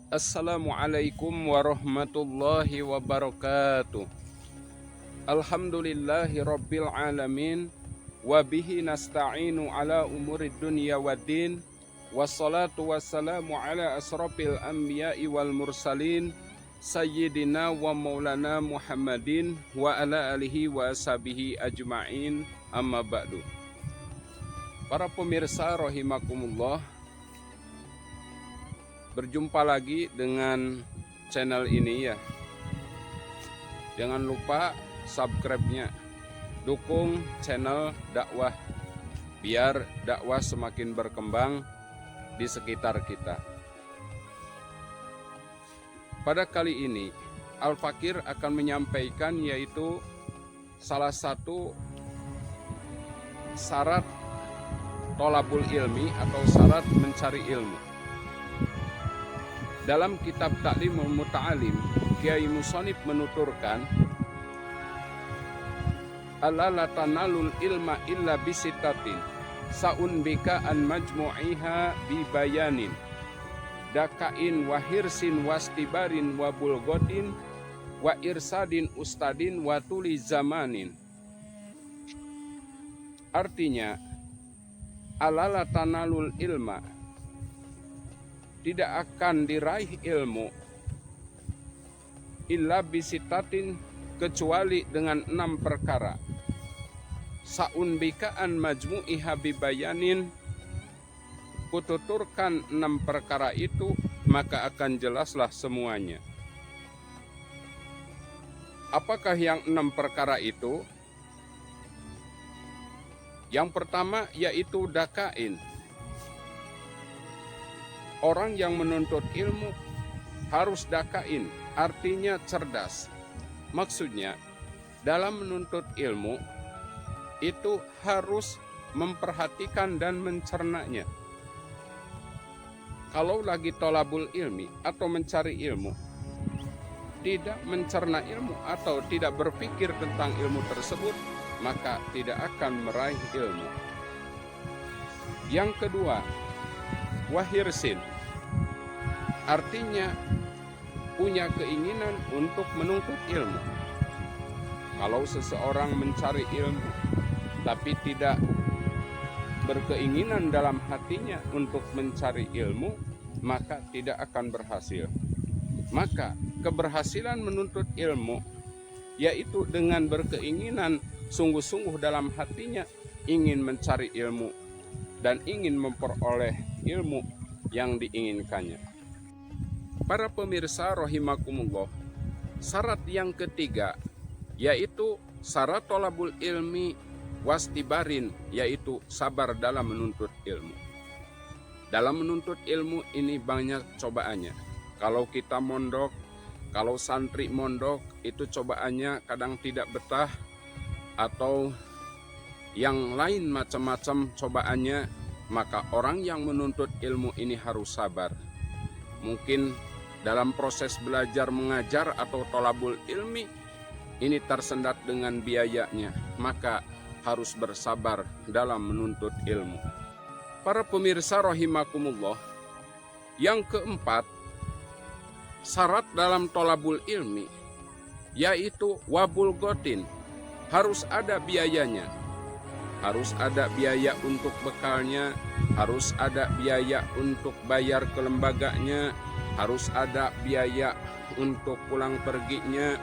Assalamualaikum warahmatullahi wabarakatuh. Alhamdulillahi rabbil alamin. Wabihi nasta'inu ala umurid dunya waddin. Wassalatu wassalamu ala asrafil anbiya'i wal mursalin. Sayyidina wa maulana Muhammadin wa ala alihi wa ashabihi ajma'in, amma ba'du. Para pemirsa rahimakumullah, berjumpa lagi dengan channel ini ya. Jangan lupa subscribe-nya, dukung channel dakwah biar dakwah semakin berkembang di sekitar kita. Pada kali ini Al-Fakir akan menyampaikan yaitu salah satu syarat tolabul ilmi atau syarat mencari ilmu. Dalam kitab Ta'limul Muta'alim, Kiai Musonib menuturkan, Alla la tanalul ilma illa bisitatin, sa'un bika an majmu'iha bibayanin, dakain wa hirsin wastibarin wa bulgotin, wa irsadin ustadin wa tuli zamanin. Artinya, alla la tanalul ilma, tidak akan diraih ilmu illa bisitatin, kecuali dengan 6 perkara. Sa'un bikaan majmu'iha bibayanin, kututurkan 6 perkara itu, maka akan jelaslah semuanya. Apakah yang 6 perkara itu? Yang pertama yaitu dakain. Orang yang menuntut ilmu harus dakain, artinya cerdas. Maksudnya, dalam menuntut ilmu itu harus memperhatikan dan mencernanya. Kalau lagi tolabul ilmi atau mencari ilmu, tidak mencerna ilmu atau tidak berpikir tentang ilmu tersebut, maka tidak akan meraih ilmu. Yang kedua, wahirsin, artinya punya keinginan untuk menuntut ilmu. Kalau seseorang mencari ilmu tapi tidak berkeinginan dalam hatinya untuk mencari ilmu, maka tidak akan berhasil. Maka keberhasilan menuntut ilmu yaitu dengan berkeinginan sungguh-sungguh dalam hatinya ingin mencari ilmu dan ingin memperoleh ilmu yang diinginkannya. Para pemirsa rahimakumullah, syarat yang ketiga yaitu syarat tolabul ilmi wastibarin, yaitu sabar dalam menuntut ilmu. Dalam menuntut ilmu ini banyak cobaannya. Kalau kita mondok, kalau santri mondok, itu cobaannya kadang tidak betah atau yang lain macam-macam cobaannya, maka orang yang menuntut ilmu ini harus sabar. Mungkin dalam proses belajar mengajar atau tolabul ilmi ini tersendat dengan biayanya, maka harus bersabar dalam menuntut ilmu. Para pemirsa rahimakumullah, yang keempat, syarat dalam tolabul ilmi yaitu wabul gotin, harus ada biayanya. Harus ada biaya untuk bekalnya, harus ada biaya untuk bayar ke lembaganya, harus ada biaya untuk pulang perginya,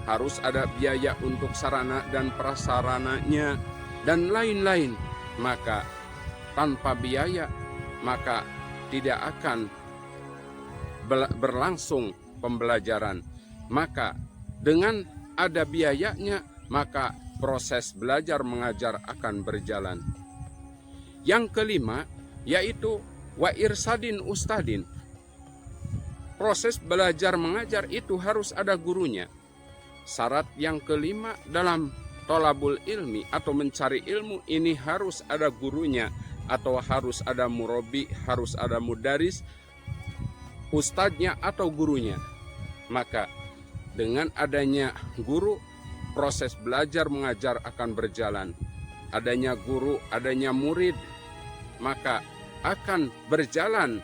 harus ada biaya untuk sarana dan prasarananya, dan lain-lain. Maka tanpa biaya, maka tidak akan berlangsung pembelajaran. Maka dengan ada biayanya, maka proses belajar mengajar akan berjalan. Yang kelima yaitu wa irsadin ustadin. Proses belajar mengajar itu harus ada gurunya. Syarat yang kelima dalam tolabul ilmi atau mencari ilmu ini harus ada gurunya, atau harus ada murabi, harus ada mudaris, ustadznya atau gurunya. Maka dengan adanya guru, proses belajar mengajar akan berjalan. Adanya guru, adanya murid, maka akan berjalan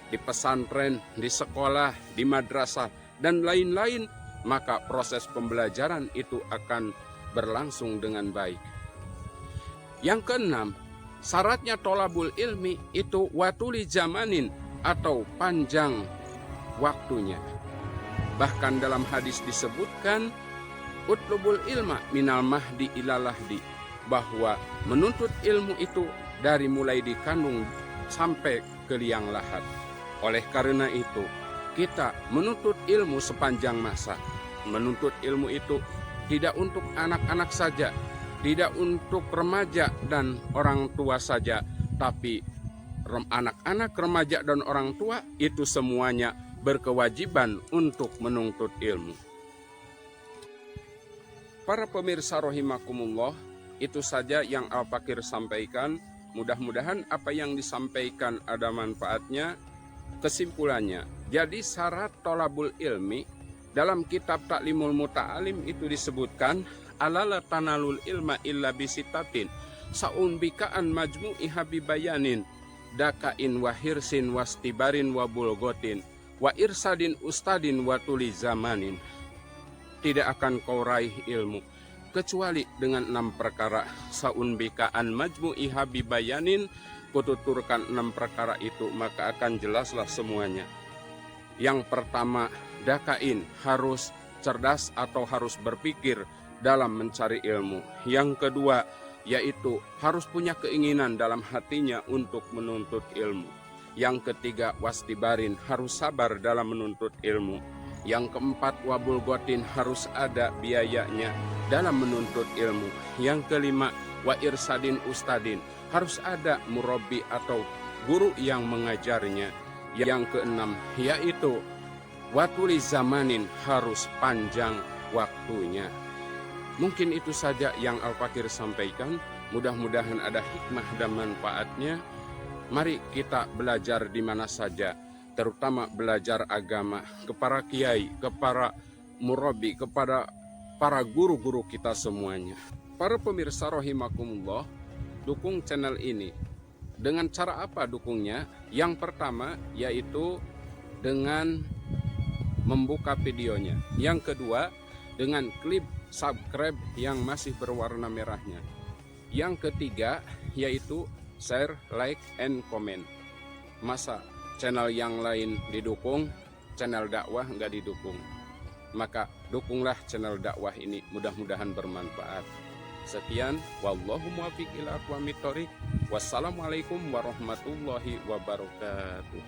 di pesantren, di sekolah, di madrasah, dan lain-lain, maka proses pembelajaran itu akan berlangsung dengan baik. Yang keenam, syaratnya tolabul ilmi itu watuli zamanin atau panjang waktunya. Bahkan dalam hadis disebutkan utlubul ilma minal mahdi ilal lahdi, bahwa menuntut ilmu itu dari mulai dikandung sampai ke liang lahat. Oleh karena itu, kita menuntut ilmu sepanjang masa. Menuntut ilmu itu tidak untuk anak-anak saja, tidak untuk remaja dan orang tua saja, tapi anak-anak, remaja, dan orang tua itu semuanya berkewajiban untuk menuntut ilmu. Para pemirsa rahimakumullah, itu saja yang Al-Fakir sampaikan. Mudah-mudahan apa yang disampaikan ada manfaatnya. Kesimpulannya, jadi syarat tolabul ilmi dalam kitab Ta'limul Muta'alim itu disebutkan alala tanalul ilma illa bisitatin saunbikaan majmu'i habibayanin dakain wahirsin wastibarin wabulgotin wa irsadin ustadin watuli zamanin. Tidak akan kau raih ilmu kecuali dengan 6 perkara. Saunbikaan majmu'i habibayanin, kututurkan 6 perkara itu maka akan jelaslah semuanya. Yang pertama, dakain, harus cerdas atau harus berpikir dalam mencari ilmu. Yang kedua, yaitu harus punya keinginan dalam hatinya untuk menuntut ilmu. Yang ketiga, wastibarin, harus sabar dalam menuntut ilmu. Yang keempat, wabul gotin, harus ada biayanya dalam menuntut ilmu. Yang kelima, wa irsadin ustadin, harus ada murabi atau guru yang mengajarnya. Yang keenam, yaitu watuli zamanin, harus panjang waktunya. Mungkin itu saja yang Al-Fakir sampaikan. Mudah-mudahan ada hikmah dan manfaatnya. Mari kita belajar di mana saja, terutama belajar agama, kepada kiai, kepada murabi, kepada para guru-guru kita semuanya. Para pemirsa rahimakumullah, dukung channel ini. Dengan cara apa dukungnya? Yang pertama yaitu dengan membuka videonya. Yang kedua, dengan klik subscribe yang masih berwarna merahnya. Yang ketiga yaitu share, like, and comment. Masa channel yang lain didukung, channel dakwah nggak didukung? Maka dukunglah channel dakwah ini, mudah-mudahan bermanfaat. Sekian, wallahu muwaffiq ila aqwamit thoriq. Wassalamualaikum warahmatullahi wabarakatuh.